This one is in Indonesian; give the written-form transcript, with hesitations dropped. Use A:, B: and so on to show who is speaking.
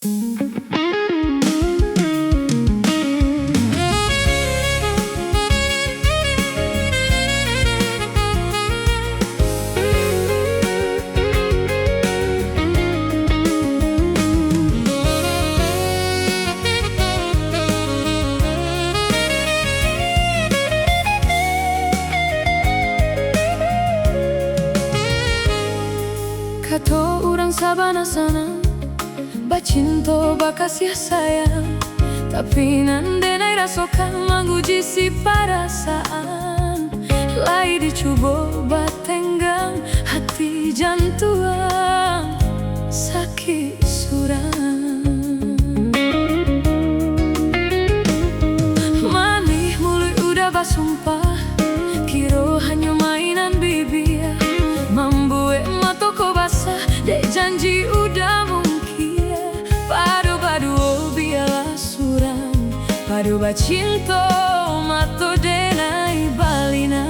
A: Kato urang sabana sana bacinto bakasih sayang, tapi nandai rasokan manguji si perasaan. Lai dicoba batenggang hati jantuang sakit surang. Manih mulut udah basumpah, kiro hanya mainan bibir. Membuat matoko basah, dek janji udah mungkin. Padu-padu biarlah surang, padu bacinto mato denai balina.